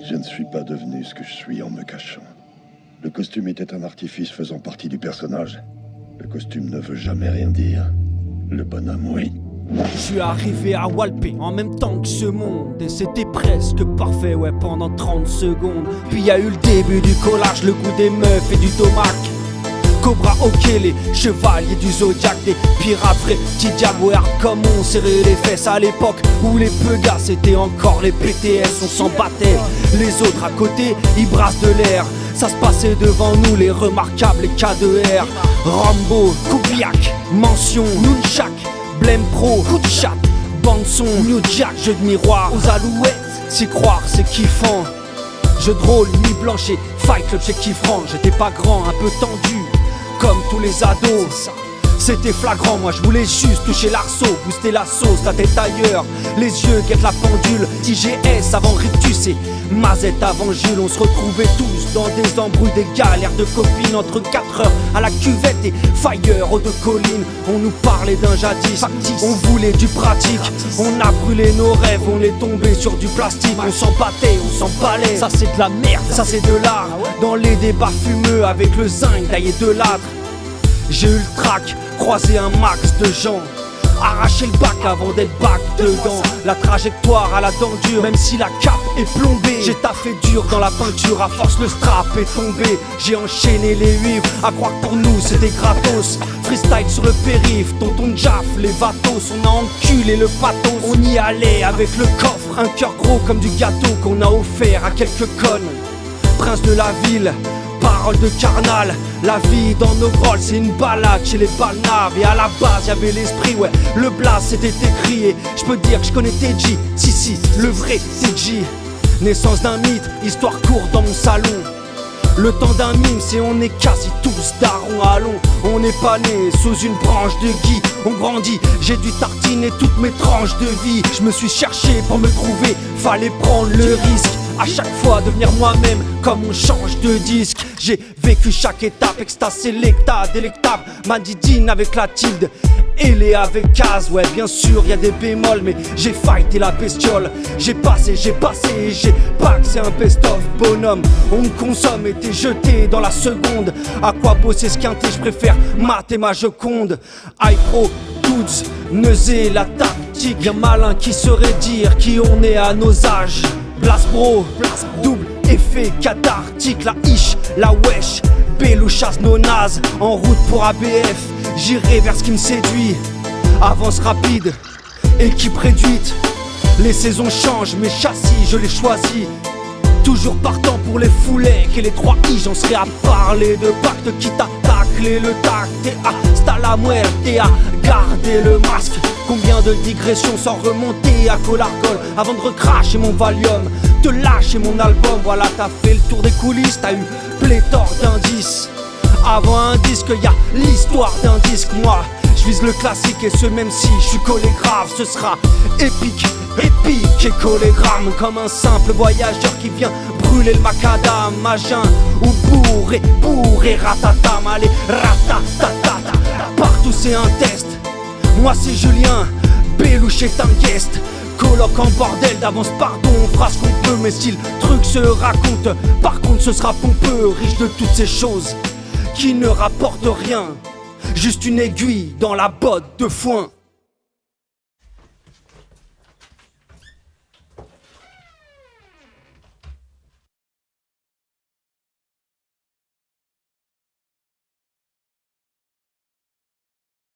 Je ne suis pas devenu ce que je suis en me cachant. Le costume était un artifice faisant partie du personnage. Le costume ne veut jamais rien dire. Le bonhomme, oui. Je suis arrivé à Walpé en même temps que ce monde. Et c'était presque parfait, ouais, pendant 30 secondes. Puis y a eu le début du collage, le goût des meufs et du domac. Cobra, ok, les chevaliers du Zodiac, des pirates vrais, petits diables, ouais, hard comme on serrait les fesses à l'époque où les peugas c'était encore les PTS, on s'en battait. Les autres à côté, ils brassent de l'air. Ça se passait devant nous, les remarquables, les K2R. Rambo, Kubiak, Mention, Nunchak, Blême Pro, coup de chat, bande son, New Jack, jeu de miroir aux alouettes. S'y croire, c'est kiffant. Jeu de rôle, nuit blanche et Fight Club chez Kiffran. J'étais pas grand, un peu tendu, comme tous les ados. C'était flagrant, moi je voulais juste toucher l'arceau, booster la sauce, la tête ailleurs, les yeux guettent la pendule. IGS avant Rictus et Mazette avant Jules. On se retrouvait tous dans des embrouilles, des galères de copines entre 4 heures à la cuvette et Fire aux 2 collines. On nous parlait d'un jadis, on voulait du pratique. On a brûlé nos rêves, on est tombé sur du plastique. On s'en battait, on s'en balait, ça c'est de la merde, ça c'est de l'art. Dans les débats fumeux avec le zinc taillé de l'âtre. J'ai eu le trac, croisé un max de gens, arraché le bac avant d'être bac dedans. La trajectoire à la dent dure, même si la cape est plombée. J'ai taffé dur dans la peinture, à force le strap est tombé. J'ai enchaîné les huives, à croire que pour nous c'était gratos. Freestyle sur le périph', tonton Jaff, les vatos. On a enculé le pathos, on y allait avec le coffre. Un cœur gros comme du gâteau qu'on a offert à quelques connes. Prince de la ville, parole de carnal, la vie dans nos grolles c'est une balade chez les balnaves. Et à la base y'avait l'esprit, ouais, le blast c'était écrit. Et je peux dire que je connais TJ, si, le vrai TJ. Naissance d'un mythe, histoire courte dans mon salon. Le temps d'un mime, c'est on est quasi tous darons, allons. On n'est pas né sous une branche de gui, on grandit, j'ai dû tartiner toutes mes tranches de vie. Je me suis cherché pour me trouver, fallait prendre le risque. À chaque fois devenir moi-même comme on change de disque. J'ai vécu chaque étape, extase sélecta, délectable. Madidine avec la tilde et les avec case. Ouais bien sûr y a des bémols mais j'ai fighté la bestiole. J'ai passé et j'ai pas que c'est un best-of bonhomme. On me consomme et t'es jeté dans la seconde. À quoi bosser ce quintet, je préfère mater ma Joconde. iPro, Dudes, Neuzé, la tactique. Bien malin qui saurait dire qui on est à nos âges. Blast bro, double effet cathartique. La ish, la wesh, Belouchas no naze. En route pour ABF, j'irai vers ce qui me séduit. Avance rapide, équipe réduite. Les saisons changent, mes châssis je les choisis. Toujours partant pour les foulets et les 3 I. J'en serais à parler de pacte qui t'attaque et le tact. Et hasta la muerte et à garder le masque. Combien de digressions sans remonter à Colargol avant de recracher mon Valium, te lâcher mon album. Voilà, t'as fait le tour des coulisses, t'as eu pléthore d'indices. Avant un disque, y'a l'histoire d'un disque. Moi, je vise le classique et ce même si je suis collé grave, ce sera épique et collégramme. Comme un simple voyageur qui vient brûler le macadam. Magin ou bourré, ratatam. Allez, ratatatata, partout c'est un test. Moi c'est Julien, Belouch est un guest. Colloque en bordel d'avance, pardon, on fera ce qu'on peut. Mais si le truc se raconte, par contre ce sera pompeux. Riche de toutes ces choses qui ne rapportent rien, juste une aiguille dans la botte de foin.